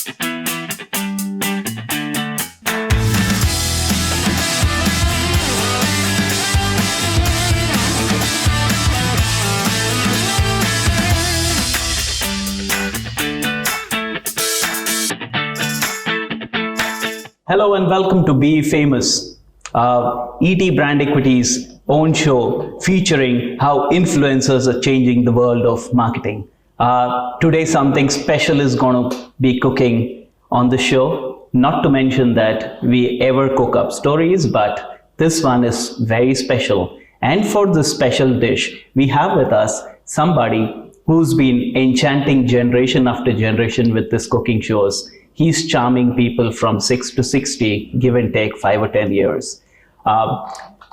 Hello and welcome to Be Famous, ET Brand Equity's own show featuring how influencers are changing the world of marketing. Today something special is going to be cooking on the show. Not to mention that we ever cook up stories, but this one is very special. And for this special dish, we have with us somebody who's been enchanting generation after generation with this cooking shows. He's charming people from 6 to 60, give and take 5 or 10 years.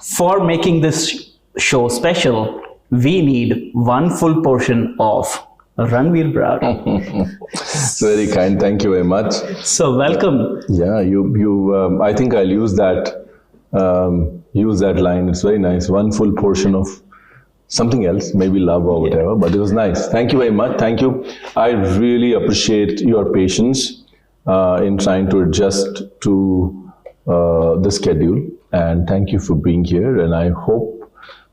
For making this show special, we need one full portion of Ranveer Brar. Very kind, thank you very much. So welcome. Yeah, I think I'll use that line. It's very nice. One full portion of something else, maybe love or whatever, but it was nice. Thank you very much. Thank you. I really appreciate your patience in trying to adjust to the schedule, and thank you for being here, and I hope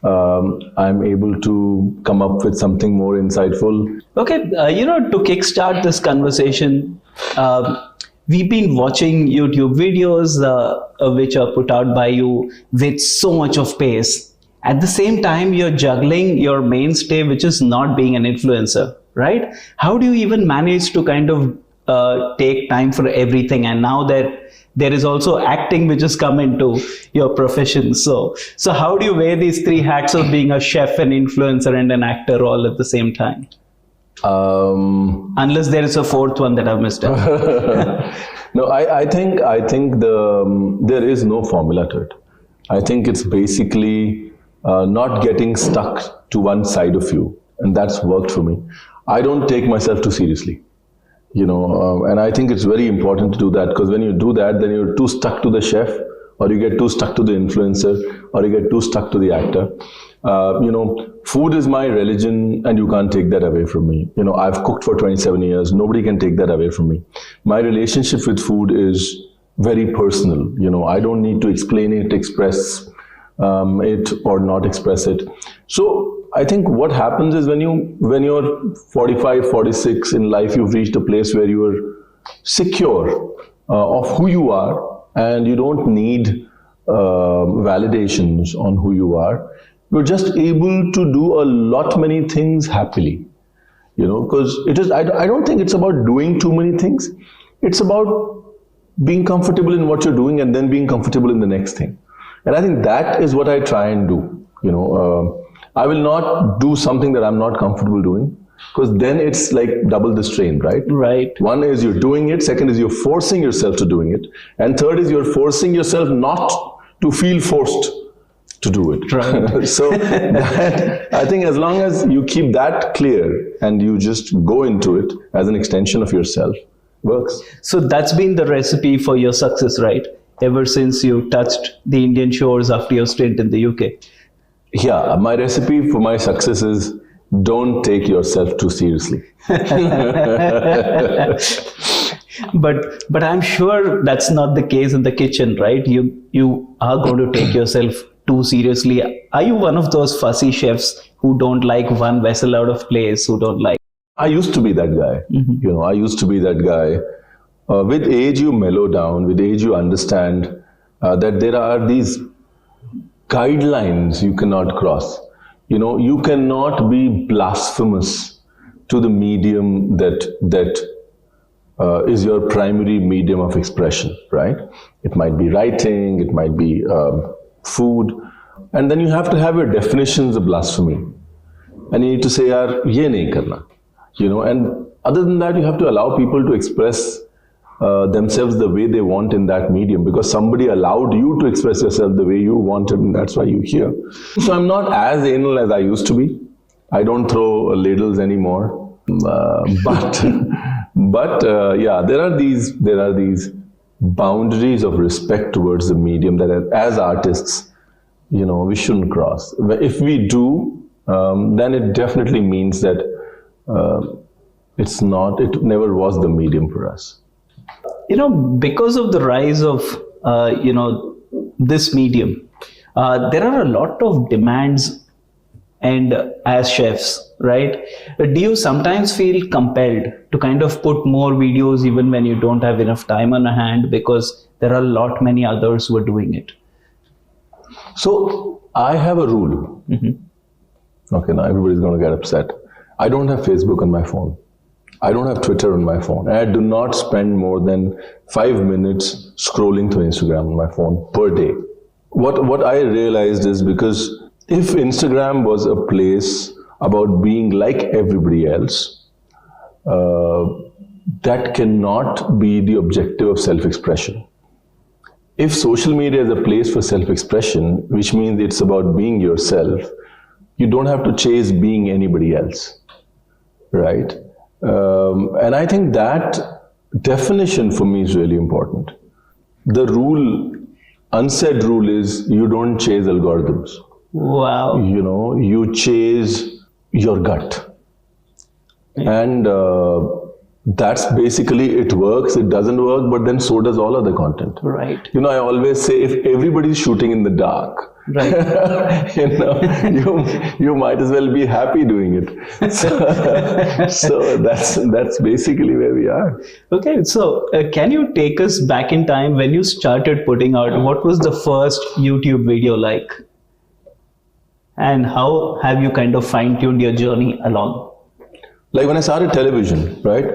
I'm able to come up with something more insightful. Okay, to kickstart this conversation, we've been watching YouTube videos which are put out by you with so much of pace. At the same time, you're juggling your mainstay, which is not being an influencer, right? How do you even manage to kind of take time for everything? And now that there is also acting which has come into your profession, so how do you wear these three hats of being a chef, an influencer, and an actor all at the same time? Unless there is a fourth one that I've missed out. No, I think there is no formula to it. I think it's basically not getting stuck to one side of you, and that's worked for me. I don't take myself too seriously. And I think it's very important to do that, because when you do that, then you're too stuck to the chef, or you get too stuck to the influencer, or you get too stuck to the actor. Food is my religion, and you can't take that away from me. I've cooked for 27 years. Nobody can take that away from me. My relationship with food is very personal. I don't need to explain it, express it, or not express it. So I think what happens is when you're 45, 46 in life, you've reached a place where you are secure of who you are, and you don't need validations on who you are. You're just able to do a lot many things happily, because I don't think it's about doing too many things. It's about being comfortable in what you're doing and then being comfortable in the next thing. And I think that is what I try and do. I will not do something that I'm not comfortable doing, because then it's like double the strain, right? Right. One is you're doing it, second is you're forcing yourself to doing it, and third is you're forcing yourself not to feel forced to do it. Right. So I think as long as you keep that clear and you just go into it as an extension of yourself, works. So that's been the recipe for your success, right? Ever since you touched the Indian shores after your stint in the UK. Yeah, my recipe for my success is don't take yourself too seriously. But I'm sure that's not the case in the kitchen, right? You are going to take yourself too seriously. Are you one of those fussy chefs who don't like one vessel out of place, who don't like? I used to be that guy. Mm-hmm. I used to be that guy. With age, you mellow down. With age, you understand that there are these guidelines you cannot cross. You cannot be blasphemous to the medium that is your primary medium of expression, right? It might be writing, it might be food, and then you have to have your definitions of blasphemy, and you need to say, "Yaar, ye nahi karna," And other than that, you have to allow people to express themselves the way they want in that medium, because somebody allowed you to express yourself the way you wanted, and that's why you're here. So I'm not as anal as I used to be. I don't throw ladles anymore, but yeah, there are these boundaries of respect towards the medium that as artists, we shouldn't cross. If we do, then it definitely means that it never was the medium for us. Because of the rise of, this medium, there are a lot of demands and as chefs, right? Do you sometimes feel compelled to kind of put more videos even when you don't have enough time on hand because there are a lot many others who are doing it? So I have a rule. Okay, now everybody's going to get upset. I don't have Facebook on my phone. I don't have Twitter on my phone. And I do not spend more than 5 minutes scrolling through Instagram on my phone per day. What I realized is, because if Instagram was a place about being like everybody else, that cannot be the objective of self-expression. If social media is a place for self-expression, which means it's about being yourself, you don't have to chase being anybody else, right? And I think that definition for me is really important. The rule, unsaid rule, is you don't chase algorithms. Wow. You chase your gut. And that's basically, it works, it doesn't work, but then so does all other content. Right. I always say, if everybody's shooting in the dark, right, you might as well be happy doing it. So that's basically where we are. Okay, so can you take us back in time when you started putting out? What was the first YouTube video like? And how have you kind of fine-tuned your journey along? Like when I started television, right?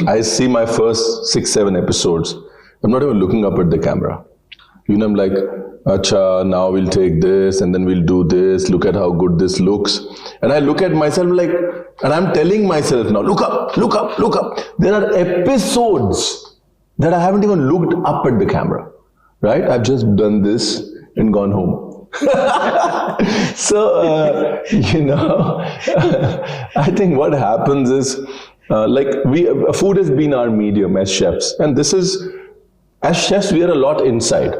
I see my first 6-7 episodes. I'm not even looking up at the camera. I'm like, acha, now we'll take this and then we'll do this. Look at how good this looks. And I look at myself like, and I'm telling myself now, look up, look up, look up. There are episodes that I haven't even looked up at the camera, right? I've just done this and gone home. So, I think what happens is, food has been our medium as chefs. And as chefs, we are a lot inside,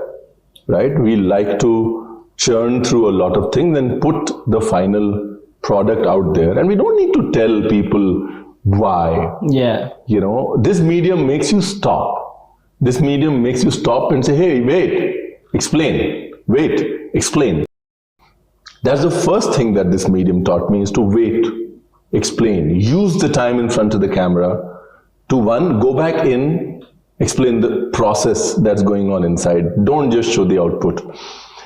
right? We like to churn through a lot of things and put the final product out there. And we don't need to tell people why. Yeah. This medium makes you stop. This medium makes you stop and say, hey, wait, explain. Wait, explain. That's the first thing that this medium taught me, is to wait, explain, use the time in front of the camera to, one, go back in, explain the process that's going on inside. Don't just show the output,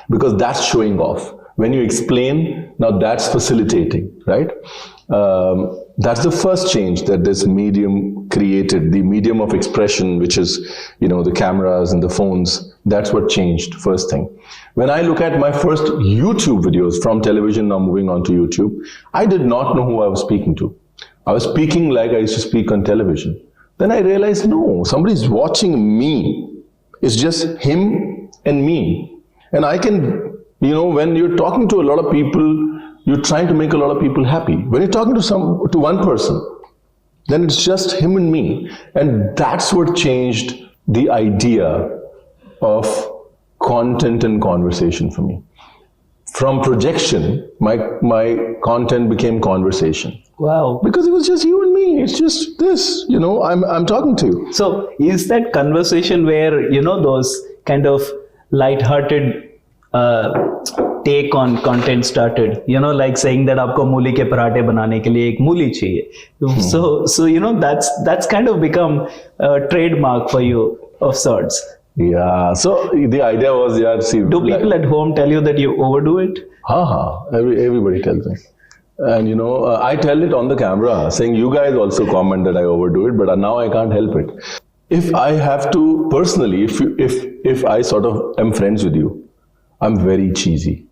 because that's showing off. When you explain, now that's facilitating, right? That's the first change that this medium created, the medium of expression, which is, the cameras and the phones. That's what changed, first thing. When I look at my first YouTube videos from television, now moving on to YouTube, I did not know who I was speaking to. I was speaking like I used to speak on television. Then I realized, no, somebody's watching me. It's just him and me. And I can, when you're talking to a lot of people, you're trying to make a lot of people happy. When you're talking to one person, then it's just him and me. And that's what changed the idea of content and conversation for me. From projection, my content became conversation. Wow. Because it was just you and me. It's just this, I'm talking to you. So is that conversation where, those kind of light-hearted take on content started, like saying that aapko mooli ke parathe banane ke liye ek mooli chahiye. So that's kind of become a trademark for you of sorts. Yeah. So the idea was, do people at home tell you that you overdo it? Everybody tells me. And I tell it on the camera, saying you guys also comment that I overdo it, but now I can't help it. If I have to, personally, if I sort of am friends with you, I'm very cheesy.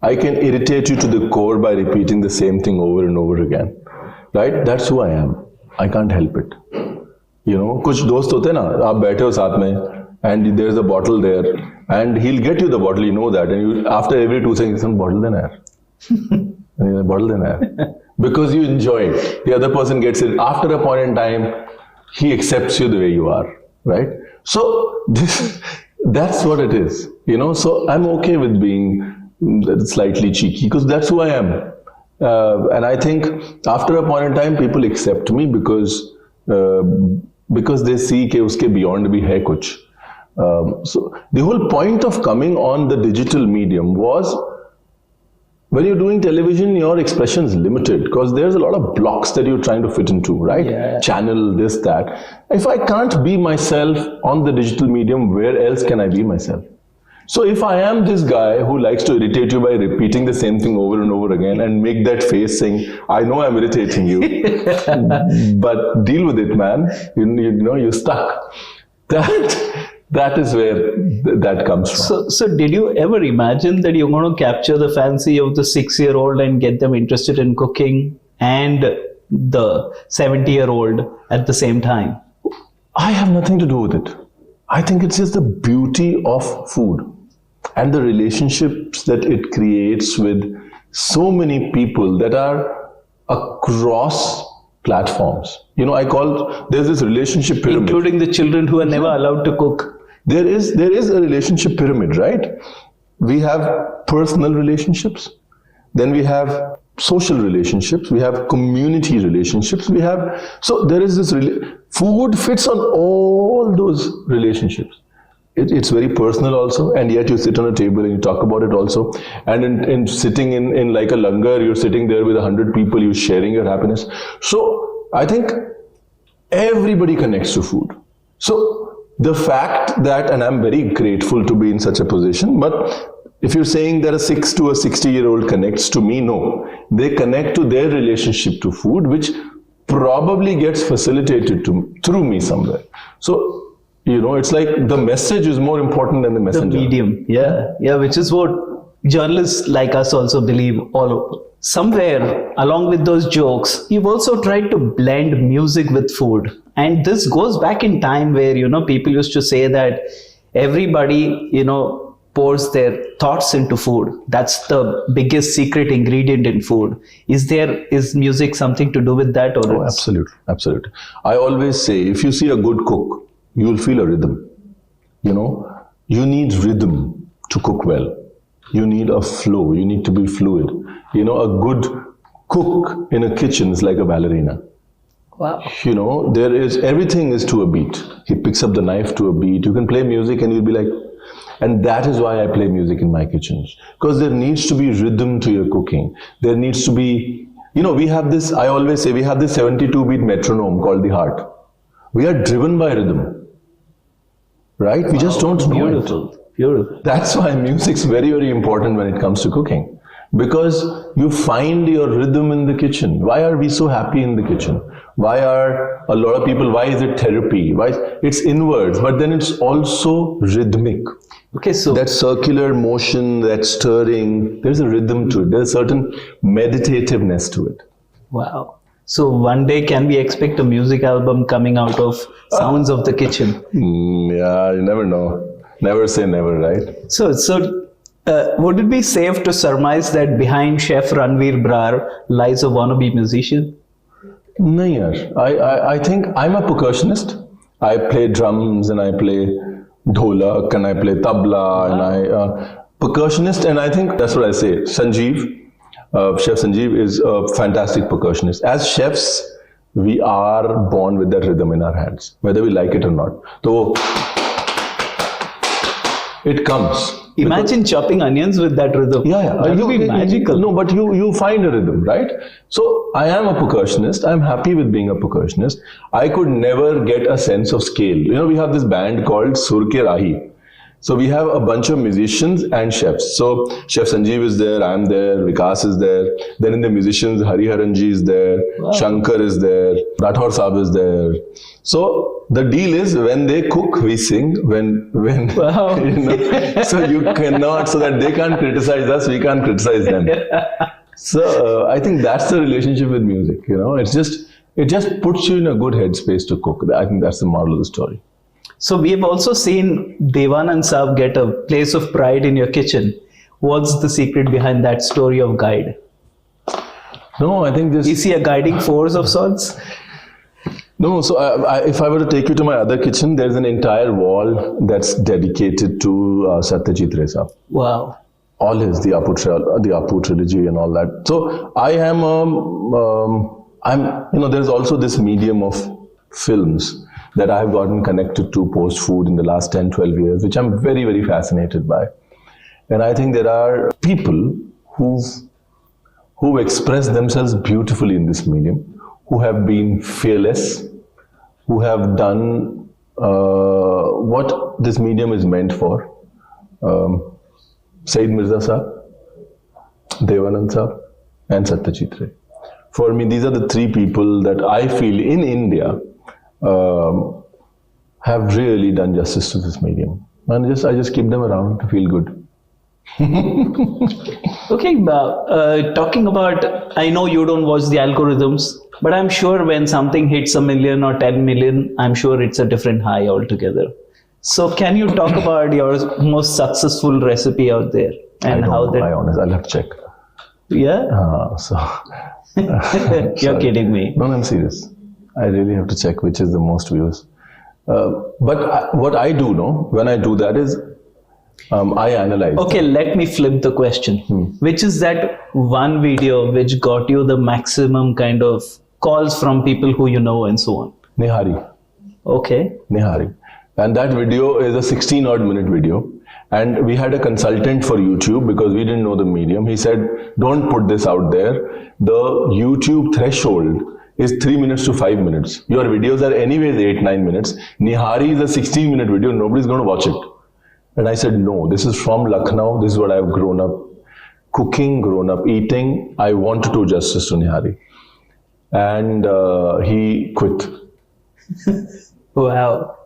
I can irritate you to the core by repeating the same thing over and over again, right? That's who I am. I can't help it. कुछ दोस्त होते ना, आप बैठे हो साथ में, and there's a bottle there, and he'll get you the bottle, that, and you, after every 2 seconds, some bottle then yaar. Bottle then yaar. Because you enjoy it. The other person gets it. After a point in time, he accepts you the way you are, right? So that's what it is, So I'm okay with being slightly cheeky, because that's who I am. And I think after a point in time, people accept me because because they see कि उसके beyond भी है कुछ. So the whole point of coming on the digital medium was, when you're doing television, your expression is limited because there's a lot of blocks that you're trying to fit into, right? Yeah. Channel, this, that. If I can't be myself on the digital medium, where else can I be myself? So if I am this guy who likes to irritate you by repeating the same thing over and over again and make that face saying, I know I'm irritating you, but deal with it, man. You know, you're stuck. That is where that comes from. So did you ever imagine that you're going to capture the fancy of the 6-year-old and get them interested in cooking and the 70-year-old at the same time? I have nothing to do with it. I think it's just the beauty of food and the relationships that it creates with so many people that are across platforms. You know, there's this relationship pyramid. Including the children who are never allowed to cook. There is a relationship pyramid, right? We have personal relationships, then we have social relationships, we have community relationships, so there is this, food fits on all those relationships. It's very personal also, and yet you sit on a table and you talk about it also. And in sitting in like a langar, you're sitting there with 100 people, you're sharing your happiness. So I think everybody connects to food. So the fact that, and I'm very grateful to be in such a position, but if you're saying that a 6 to a 60-year-old connects to me, no. They connect to their relationship to food, which probably gets facilitated through me somewhere. So, you know, it's like the message is more important than the messenger. The medium, yeah, which is what journalists like us also believe all over. Somewhere along with those jokes, you've also tried to blend music with food. And this goes back in time where, you know, people used to say that everybody, you know, pours their thoughts into food. That's the biggest secret ingredient in food. Is music something to do with that? Or Absolutely. I always say, if you see a good cook, you'll feel a rhythm. You know, you need rhythm to cook well. You need a flow. You need to be fluid. You know, a good cook in a kitchen is like a ballerina. Wow. You know, everything is to a beat. He picks up the knife to a beat. You can play music and you'll be like, and that is why I play music in my kitchens. Because there needs to be rhythm to your cooking. There needs to be, you know, I always say, we have this 72-beat metronome called the heart. We are driven by rhythm. Right? We just don't know it. Beautiful. That's why music's very, very important when it comes to cooking. Because you find your rhythm in the kitchen. Why are we so happy in the kitchen? Why are a lot of people, why is it therapy? It's inwards, but then it's also rhythmic. Okay, so that circular motion, that stirring, there's a rhythm to it. There's a certain meditativeness to it. Wow. So one day can we expect a music album coming out of sounds of the kitchen? Yeah, you never know. Never say never, right? So would it be safe to surmise that behind Chef Ranveer Brar lies a wannabe musician? No, yaar. I think I'm a percussionist. I play drums and I play dholak and I play tabla and I percussionist, and I think that's what I say. Chef Sanjeev is a fantastic percussionist. As chefs, we are born with that rhythm in our hands, whether we like it or not. So it comes. Imagine chopping onions with that rhythm. Yeah. It would be magical. No, but you find a rhythm, right? So I am a percussionist. I'm happy with being a percussionist. I could never get a sense of scale. You know, we have this band called Sur Ke Rahi. So we have a bunch of musicians and chefs. So Chef Sanjeev is there, I'm there, Vikas is there. Then in the musicians, Hariharanji is there, wow. Shankar is there, Rathore Saab is there. So the deal is when they cook, we sing. When wow. You know, so you cannot, so that they can't criticize us, we can't criticize them. So I think that's the relationship with music. You know, it just puts you in a good headspace to cook. I think that's the moral of the story. So we have also seen Devanand Saab get a place of pride in your kitchen. What's the secret behind that story of guide? No, I think this... Is he a guiding force of sorts? No, so if I were to take you to my other kitchen, there's an entire wall that's dedicated to Satyajit Ray Saab. Wow. All his, the Apu trilogy and all that. So I am, there's also this medium of films. that I have gotten connected to post food in the last 10, 12 years, which I'm very, very fascinated by. And I think there are people who express themselves beautifully in this medium, who have been fearless, who have done what this medium is meant for. Said Mirza Saab, Devanand Saab, and Satyajit Ray. For me, these are the three people that I feel in India have really done justice to this medium. And I just keep them around to feel good. Okay, talking about, I know you don't watch the algorithms, but I'm sure when something hits 1 million or 10 million, I'm sure it's a different high altogether. So can you talk about your most successful recipe out there and how that? I'll have to check. Yeah. You're kidding me. No, I'm serious. I really have to check which is the most views. But what I do know when I do that is I analyze. Okay, let me flip the question. Which is that one video which got you the maximum kind of calls from people who you know and so on? Nihari. Okay. Nihari. And that video is a 16-odd minute video. And we had a consultant for YouTube because we didn't know the medium. He said, don't put this out there. The YouTube threshold is 3 minutes to 5 minutes. Your videos are anyways 8-9 minutes. Nihari is a 16-minute video. Nobody's going to watch it. And I said, no, this is from Lucknow. This is what I've grown up cooking, grown up eating. I want to do justice to Nihari. And he quit. Wow.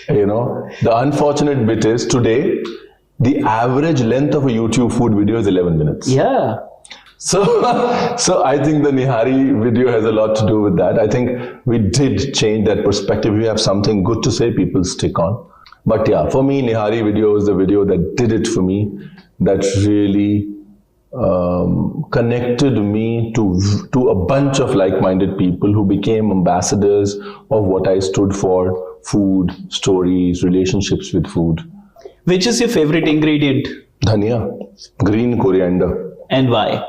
You know, the unfortunate bit is today, the average length of a YouTube food video is 11 minutes. Yeah. So I think the Nihari video has a lot to do with that. I think we did change that perspective. We have something good to say, people stick on. But yeah, for me, Nihari video is the video that did it for me, that really connected me to a bunch of like-minded people who became ambassadors of what I stood for: food, stories, relationships with food. Which is your favorite ingredient? Dhania, green coriander. And why?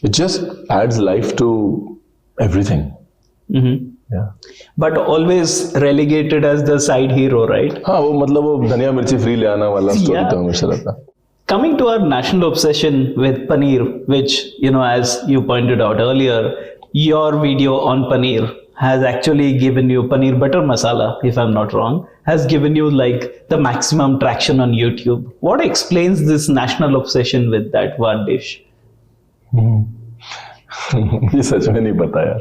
It just adds life to everything. Mm-hmm. Yeah. But always relegated as the side hero, right? हाँ वो मतलब वो धनिया मिर्ची free ले आना वाला story तो हमेशा रहता. Coming to our national obsession with paneer, which, you know, as you pointed out earlier, your video on paneer has actually given you paneer butter masala, if I'm not wrong, has given you like the maximum traction on YouTube. What explains this national obsession with that one dish? ये सच में नहीं पता यार.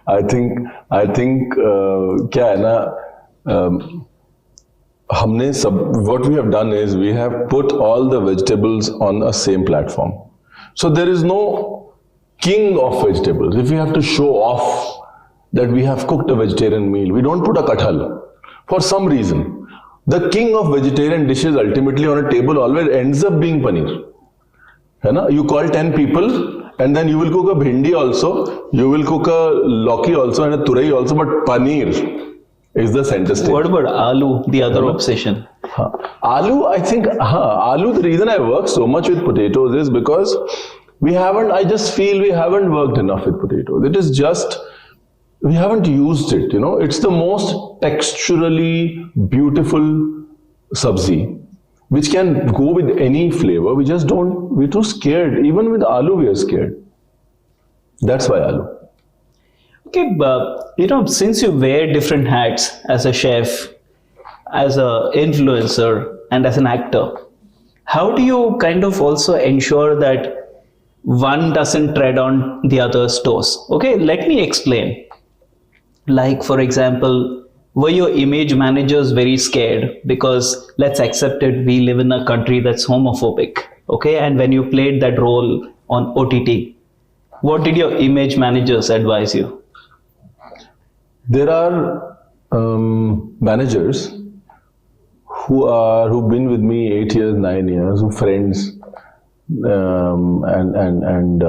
I think क्या है ना, हमने what we have done is we have put all the vegetables on a same platform. So there is no king of vegetables. If we have to show off that we have cooked a vegetarian meal, we don't put a kathal. For some reason, the king of vegetarian dishes ultimately on a table always ends up being paneer. है ना? You call 10 people and then you will cook a bhindi also, you will cook a lauki also and a turai also, but paneer is the center stage. What about aloo, the other obsession? Aloo, I think, aloo, the reason I work so much with potatoes is because I just feel we haven't worked enough with potatoes. It is just, we haven't used it, you know. It's the most texturally beautiful sabzi, which can go with any flavor. We just don't, we're too scared. Even with aloo, we are scared. That's why aloo. Okay, you know, since you wear different hats as a chef, as an influencer, and as an actor, how do you kind of also ensure that one doesn't tread on the other's toes? Okay, let me explain. Like, for example, were your image managers very scared? Because let's accept it, we live in a country that's homophobic. Okay, and when you played that role on OTT, what did your image managers advise you? There are managers who've been with me 8 years, 9 years, who friends, and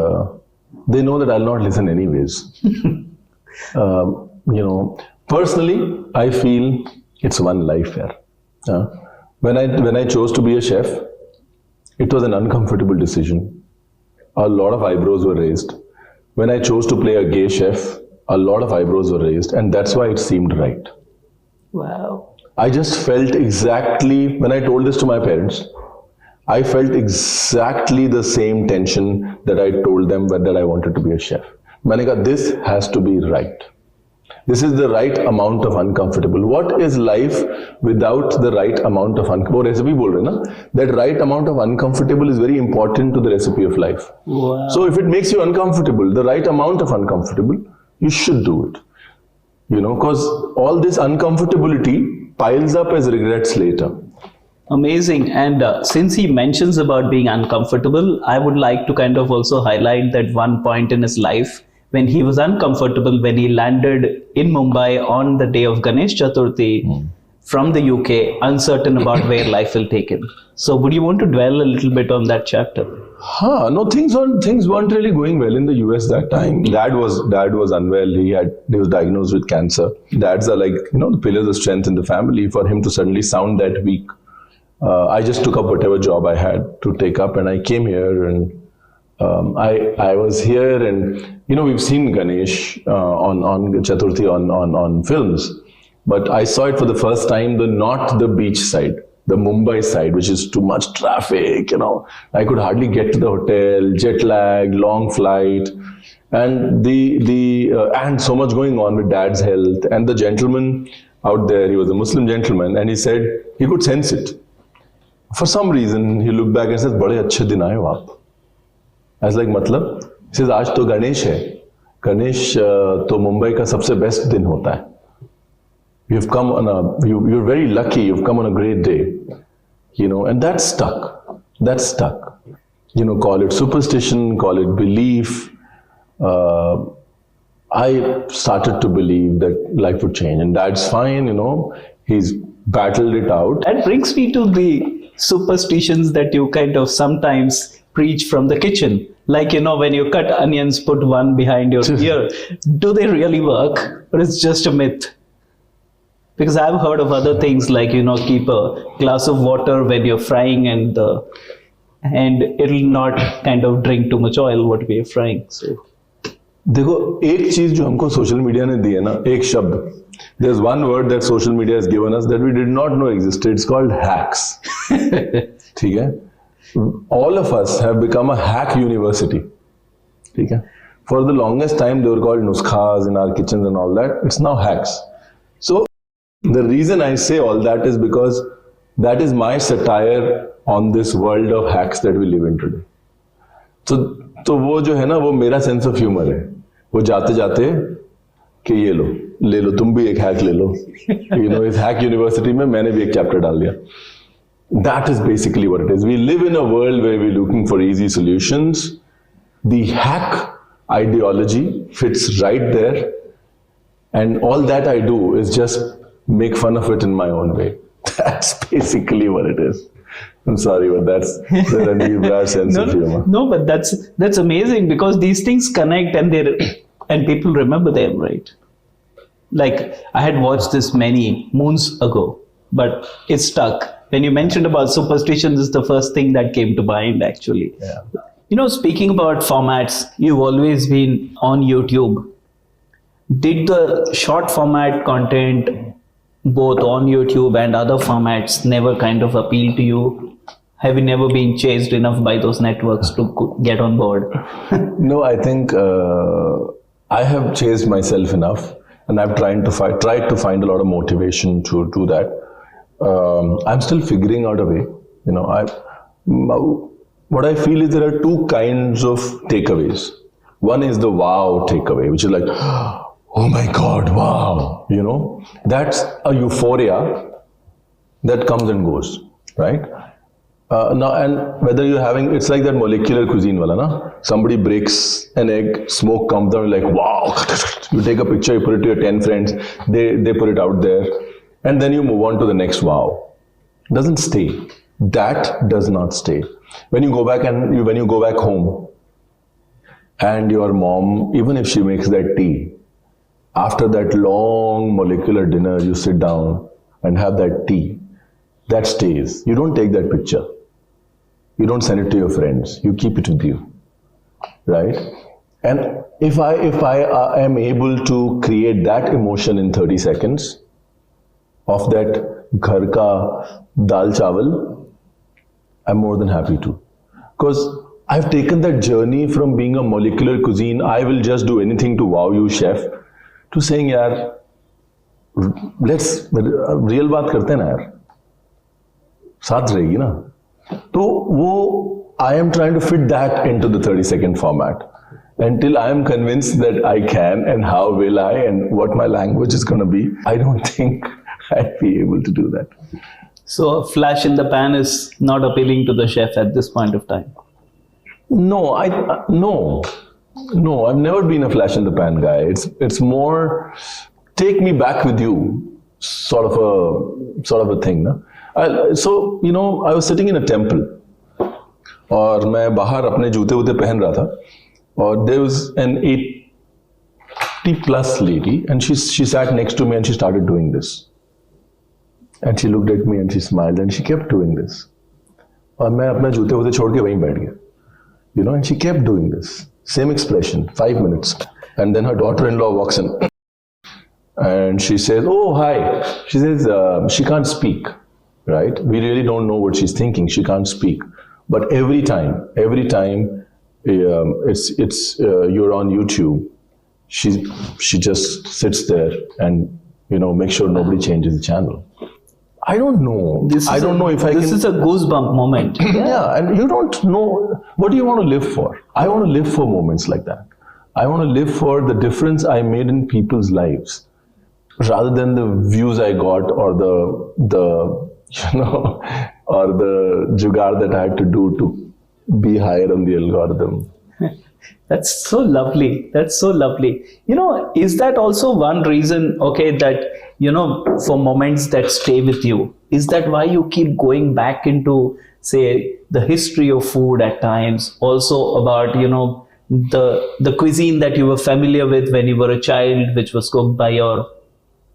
they know that I'll not listen anyways. You know, personally, I feel it's one life here. When I chose to be a chef, it was an uncomfortable decision. A lot of eyebrows were raised. When I chose to play a gay chef, a lot of eyebrows were raised, and that's why it seemed right. Wow. I just felt exactly, when I told this to my parents, I felt exactly the same tension that I told them that I wanted to be a chef. मैंने कहा, this has to be right. This is the right amount of uncomfortable. What is life without the right amount of वो recipe बोल रहे ना? That right amount of uncomfortable is very important to the recipe of life. Wow. So if it makes you uncomfortable, the right amount of uncomfortable, you should do it. You know, because all this uncomfortability piles up as regrets later. Amazing. And since he mentions about being uncomfortable, I would like to kind of also highlight that one point in his life when he was uncomfortable when he landed in Mumbai on the day of Ganesh Chaturthi from the UK, uncertain about where life will take him. So would you want to dwell a little bit on that chapter? No, things weren't really going well in the US that time. Dad was unwell. He was diagnosed with cancer. Dads are like, the pillars of strength in the family. For him to suddenly sound that weak, I just took up whatever job I had to take up, and I came here, and I was here, and we've seen Ganesh on Chaturthi on films, but I saw it for the first time, not the beach side, the Mumbai side, which is too much traffic. I could hardly get to the hotel, jet lag, long flight, and and so much going on with Dad's health. And the gentleman out there, he was a Muslim gentleman, and he said he could sense it. For some reason, he looked back and says, "बड़े अच्छे दिन आए हो आप." I was like, मतलब? He says, आज तो गणेश है. गणेश तो मुंबई का सबसे बेस्ट दिन होता है. You've come you're very lucky. You've come on a great day, and that stuck. That stuck. Call it superstition, call it belief. I started to believe that life would change, and Dad's fine. He's battled it out. That brings me to the superstitions that you kind of sometimes preach from the kitchen. Like, when you cut onions, put one behind your ear. Do they really work, or it's just a myth? Because I've heard of other things like, keep a glass of water when you're frying and it'll not kind of drink too much oil what we are frying. So, देखो एक चीज जो हमको social media ने दी है ना, एक शब्द. There's one word that social media has given us that we did not know existed. It's called hacks. ठीक है? All of us have become a hack university. ठीक है? For the longest time, they were called nuskhas in our kitchens and all that. It's now hacks. So the reason I say all that is because that is my satire on this world of hacks that we live in today. तो वो जो है ना, वो मेरा sense of humour है. वो जाते जाते कि ये ले लो तुम भी एक हैक ले लो. इस हैक यूनिवर्सिटी में मैंने भी एक चैप्टर डाल दिया. That is basically what it is. We live in a world where we're looking for easy solutions. The hack ideology fits right there. And all that I do is just make fun of it in my own way. That's basically what it is. I'm sorry, but that's the Ranveer Brar sense of humor. No, but that's amazing because these things connect and people remember them, right? Like, I had watched this many moons ago, but it stuck. When you mentioned about superstitions, is the first thing that came to mind, actually. Yeah. Speaking about formats, you've always been on YouTube. Did the short format content, both on YouTube and other formats, never kind of appeal to you? Have you never been chased enough by those networks to get on board? No, I think I have chased myself enough, and I've tried to find a lot of motivation to do that. I'm still figuring out a way. What I feel is there are two kinds of takeaways. One is the wow takeaway, which is like, oh my God, wow. That's a euphoria that comes and goes, right? Now, and whether you're having, it's like that molecular cuisine wala na? Somebody breaks an egg, smoke comes down, like, wow. You take a picture, you put it to your 10 friends, they put it out there, and then you move on to the next wow. Doesn't stay. That does not stay. When you go back home, and your mom, even if she makes that tea, after that long molecular dinner, you sit down and have that tea, that stays. You don't take that picture. You don't send it to your friends. You keep it with you, right? And if I am able to create that emotion in 30 seconds, of that ghar ka dal chawal, I'm more than happy to. Because I've taken that journey from being a molecular cuisine, I will just do anything to wow you, chef, to saying, yaar, let's real बात करते हैं ना यार, साथ रहेगी ना. तो वो I am trying to fit that into the 30-second format until I am convinced that I can, and how will I, and what my language is going to be. I don't think I'd be able to do that. So a flash in the pan is not appealing to the chef at this point of time. No, no, I've never been a flash in the pan guy. It's more take me back with you, sort of a thing, na? So you know, I was sitting in a temple, और मैं बाहर अपने जूते वूते पहन रहा था, और there was an 80+ lady, and she sat next to me and she started doing this, and she looked at me and she smiled and she kept doing this, और मैं अपने जूते वूते छोड़ के वहीं बैठ गया, you know, and she kept doing this same expression 5 minutes, and then her daughter-in-law walks in and she says, oh hi, she says she can't speak, right? We really don't know what she's thinking, she can't speak, but every time it's you're on YouTube, she just sits there and, you know, make sure nobody changes the channel. I don't know. I don't know if I can. This is a goosebump moment. Yeah, and you don't know, what do you want to live for? I want to live for moments like that. I want to live for the difference I made in people's lives, rather than the views I got, or the you know, or the jugaad that I had to do to be higher on the algorithm. That's so lovely. That's so lovely. You know, is that also one reason, okay, that, you know, for moments that stay with you, is that why you keep going back into, say, the history of food at times, also about, you know, the cuisine that you were familiar with when you were a child, which was cooked by your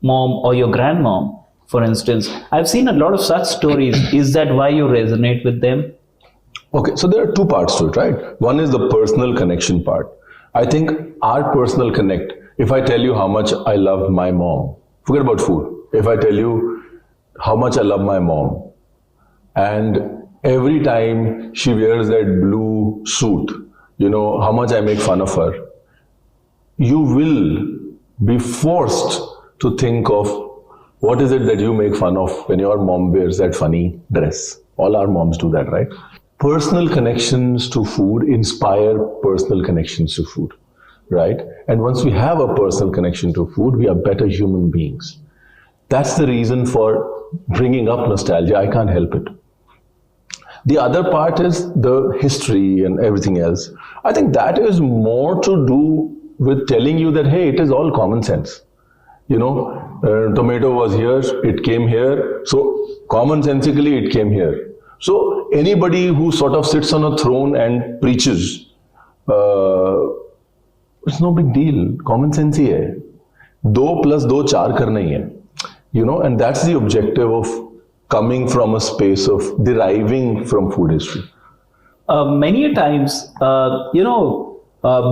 mom or your grandmom, for instance? I've seen a lot of such stories. Is that why you resonate with them? Okay, so there are two parts to it, right? One is the personal connection part. I think our personal connect, if I tell you how much I love my mom, forget about food. If I tell you how much I love my mom, and every time she wears that blue suit, you know, how much I make fun of her, you will be forced to think of what is it that you make fun of when your mom wears that funny dress. All our moms do that, right? Personal connections to food inspire personal connections to food, right? And once we have a personal connection to food, we are better human beings. That's the reason for bringing up nostalgia. I can't help it. The other part is the history and everything else. I think that is more to do with telling you that, hey, it is all common sense. You know, tomato was here, it came here, so commonsensically it came here. So anybody who sort of sits on a throne and preaches, it's no big deal. Common sense ही है. 2 + 2 4 करना ही है. You know, and that's the objective of coming from a space of deriving from food history. Many a times, you know,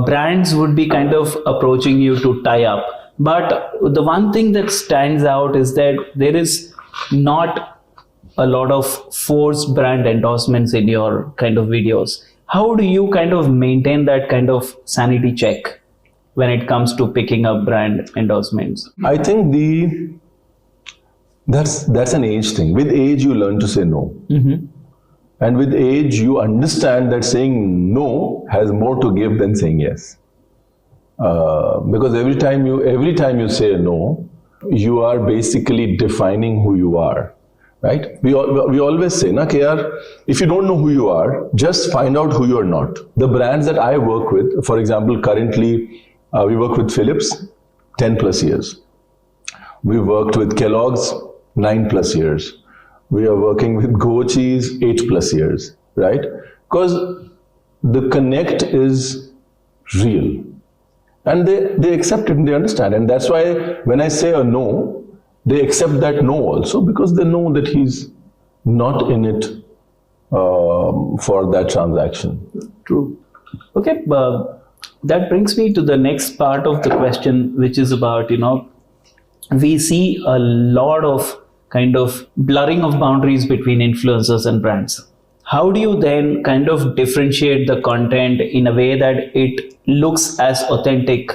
brands would be kind of approaching you to tie up. But the one thing that stands out is that there is not a lot of forced brand endorsements in your kind of videos. How do you kind of maintain that kind of sanity check when it comes to picking up brand endorsements? I think that's an age thing. With age, you learn to say no. Mm-hmm. And with age, you understand that saying no has more to give than saying yes. Because every time you say no, you are basically defining who you are. Right? We always say, na, yaar, if you don't know who you are, just find out who you are not. The brands that I work with, for example, currently we work with Philips, 10+ years. We worked with Kellogg's, 9+ years. We are working with Go Cheese, 8+ years, right? Because the connect is real. And they accept it and they understand. And that's why when I say a no, they accept that no also, because they know that he's not in it for that transaction. True. Okay, that brings me to the next part of the question, which is about, you know, we see a lot of kind of blurring of boundaries between influencers and brands. How do you then kind of differentiate the content in a way that it looks as authentic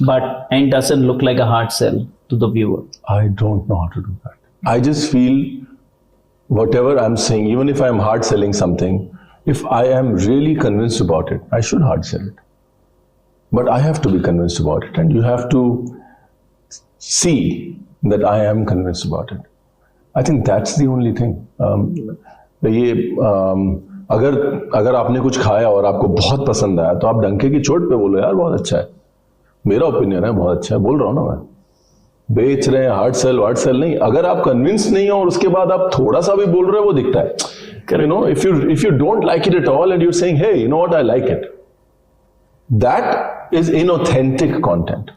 and doesn't look like a hard sell to the viewer? I don't know how to do that. I just feel whatever I'm saying, even if I'm hard selling something, if I am really convinced about it, I should hard sell it. But I have to be convinced about it, and you have to see that I am convinced about it. I think that's the only thing. अगर आपने कुछ खाया और आपको बहुत पसंद आया तो आप डंके की चोट पे बोलो यार बहुत अच्छा है, मेरा ओपिनियन है बहुत अच्छा है, बोल रहा हूँ ना मैं. बेच रहे हैं हार्ड सेल नहीं. अगर आप कन्विंस नहीं हो और उसके बाद आप थोड़ा सा भी बोल रहे हो वो दिखता है. You know, if you don't like it at all and you're saying, hey, you know what, I like it, that is inauthentic content.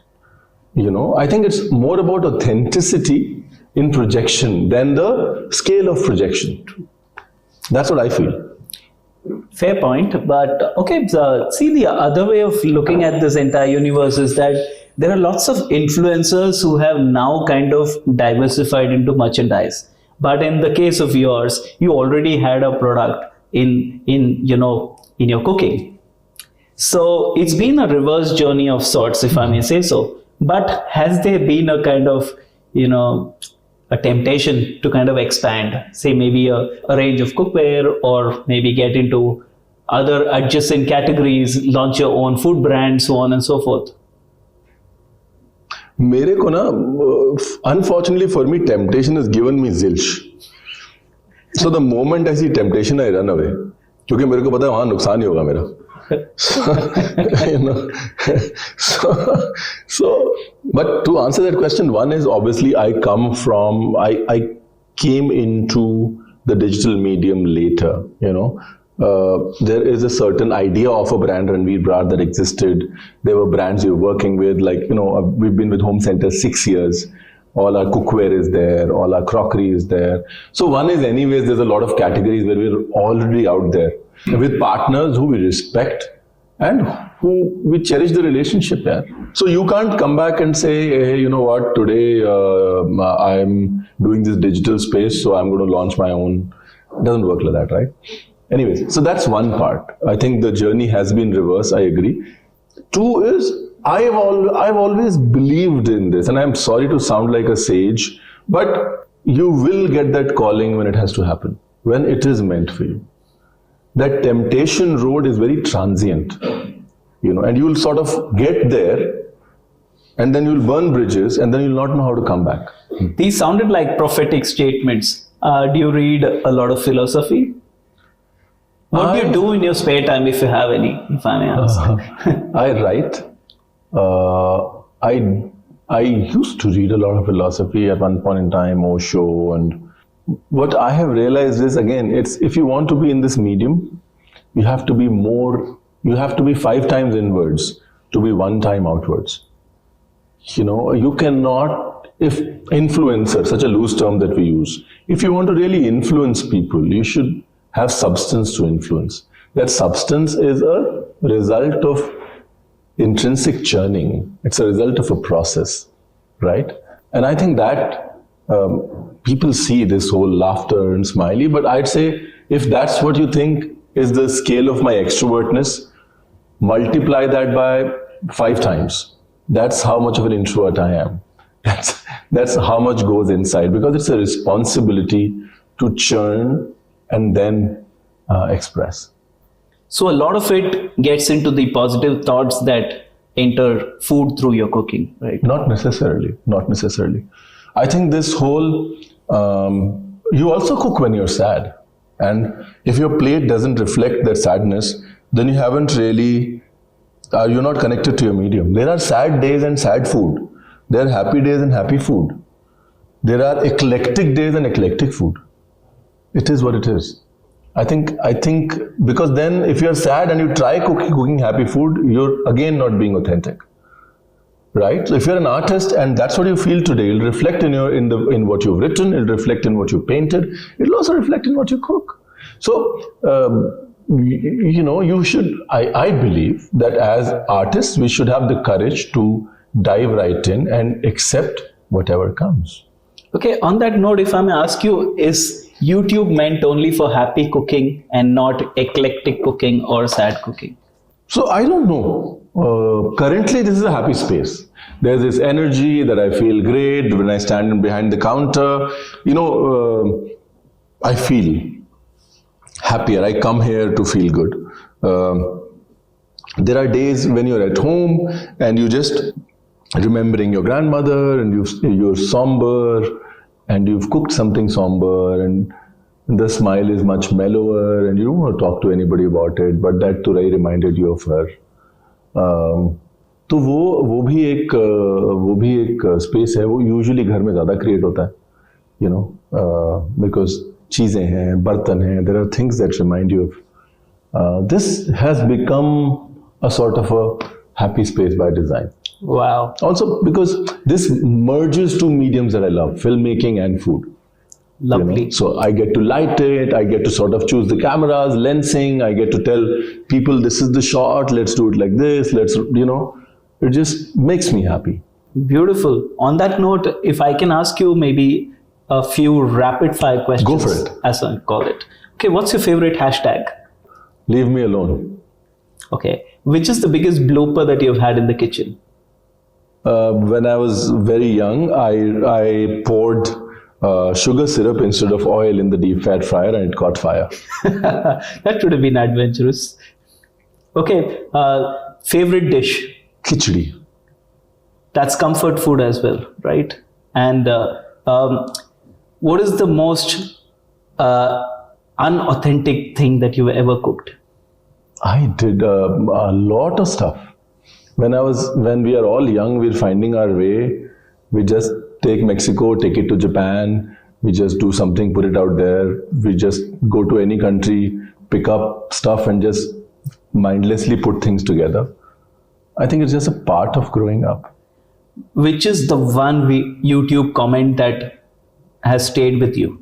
You know, I think it's more about authenticity in projection than the scale of projection. That's what I feel. Fair point. But okay, see, the other way of looking at this entire universe is that there are lots of influencers who have now kind of diversified into merchandise. But in the case of yours, you already had a product in your cooking. So it's been a reverse journey of sorts, if I may say so. But has there been a kind of, a temptation to kind of expand, say maybe a range of cookware, or maybe get into other adjacent categories, launch your own food brand, so on and so forth? मेरे को ना, unfortunately for me, temptation has given me zilch. So the moment I see temptation, I run away. क्योंकि मेरे को पता है वहाँ नुकसान ही होगा मेरा. But to answer that question, one is obviously I came into the digital medium later, there is a certain idea of a brand Ranveer Brar that existed. There were brands we were working with, like, we've been with Home Center 6 years. All our cookware is there, all our crockery is there. So one is, anyways, there's a lot of categories where we're already out there with partners who we respect and who we cherish the relationship. Yeah. So you can't come back and say, hey, you know what, today I'm doing this digital space, so I'm going to launch my own. It doesn't work like that, right? Anyways, so that's one part. I think the journey has been reversed, I agree. Two is, I've always believed in this, and I'm sorry to sound like a sage, but you will get that calling when it has to happen, when it is meant for you. That temptation road is very transient, and you'll sort of get there, and then you'll burn bridges, and then you'll not know how to come back. These sounded like prophetic statements. Do you read a lot of philosophy? What do you do in your spare time, if you have any, if I may ask? I write. I used to read a lot of philosophy at one point in time, Osho, and what I have realized is, again, it's, if you want to be in this medium, you have to be 5 times inwards to be 1 time outwards. You cannot, if influencer, such a loose term that we use, if you want to really influence people, you should have substance to influence. That substance is a result of intrinsic churning. It's a result of a process, right? And I think that people see this whole laughter and smiley, but I'd say, if that's what you think is the scale of my extrovertness, multiply that by 5 times. That's how much of an introvert I am. That's how much goes inside, because it's a responsibility to churn and then express. So a lot of it gets into the positive thoughts that enter food through your cooking, right? Not necessarily. I think this whole, you also cook when you're sad. And if your plate doesn't reflect that sadness, then you haven't really, you're not connected to your medium. There are sad days and sad food. There are happy days and happy food. There are eclectic days and eclectic food. It is what it is. I think because then if you're sad and you try cooking happy food, you're again not being authentic, right? So if you're an artist and that's what you feel today, it'll reflect in what you've written, it'll reflect in what you painted, it'll also reflect in what you cook. So you should. I believe that as artists we should have the courage to dive right in and accept whatever comes. Okay, on that note, if I may ask you, is YouTube meant only for happy cooking and not eclectic cooking or sad cooking? So I don't know. Currently, this is a happy space. There's this energy that I feel great when I stand behind the counter. You know, I feel happier. I come here to feel good. There are days when you're at home and you just remembering your grandmother and you're somber and you've cooked something somber and the smile is much mellower and you don't want to talk to anybody about it, but that Turai reminded you of her. तो वो भी एक space है, वो usually घर में ज़्यादा create होता है, यू नो, बिकॉज चीज़ें हैं, बर्तन हैं, there are things that remind you of this has become a sort of a happy space by design. Wow. Also because this merges two mediums that I love, filmmaking and food. Lovely. You know? So I get to light it, I get to sort of choose the cameras, lensing, I get to tell people this is the shot, let's do it like this, let's, you know, it just makes me happy. Beautiful. On that note, if I can ask you maybe a few rapid fire questions. Go for it. As I call it. Okay, what's your favorite hashtag? Leave me alone. Okay. Which is the biggest blooper that you've had in the kitchen? When I was very young, I poured sugar syrup instead of oil in the deep fat fryer and it caught fire. That would have been adventurous. Okay, favorite dish? Khichdi. That's comfort food as well, right? And what is the most unauthentic thing that you've ever cooked? I did a lot of stuff. When we are all young, we're finding our way. We just take Mexico, take it to Japan. We just do something, put it out there. We just go to any country, pick up stuff and just mindlessly put things together. I think it's just a part of growing up. Which is the one YouTube comment that has stayed with you?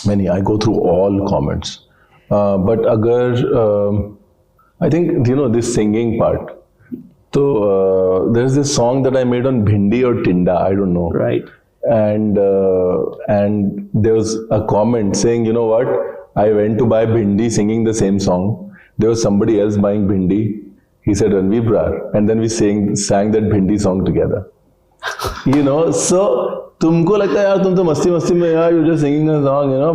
Many. I go through all comments. But I think, you know, this singing part. So there's this song that I made on bhindi or tinda, I don't know. Right. And there was a comment saying, you know what, I went to buy bhindi singing the same song. There was somebody else buying bhindi. He said Ranveer Brar. And then we sang that bhindi song together. You know, so तुमको लगता है यार तुम तो मस्ती में यार you're just singing a song, you know,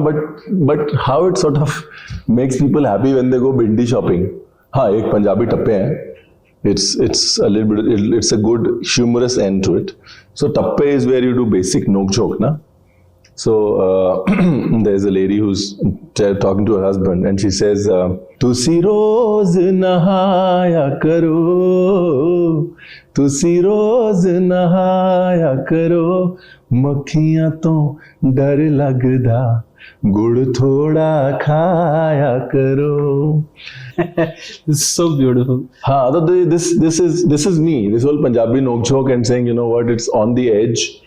but how it sort of makes people happy when they go bhindi shopping. हाँ, एक पंजाबी टप्पे हैं. It's a little bit, it's a good humorous end to it. So tappe is where you do basic nok joke, na? So there's a lady who's talking to her husband and she says, "Tusi roz nahaya karo, tusi roz nahaya karo, makhiyan to dar lagda, gud thoda khaya karo." This is so beautiful. This is me. This whole Punjabi nok joke and saying, you know what, it's on the edge.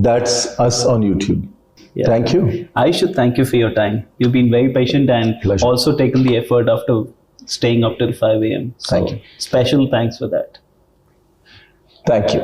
That's us on YouTube. Yeah. Thank you. I should thank you for your time. You've been very patient and Pleasure. also taken the effort after staying up till 5 a.m. So Thank you. Special thanks for that. Thank you.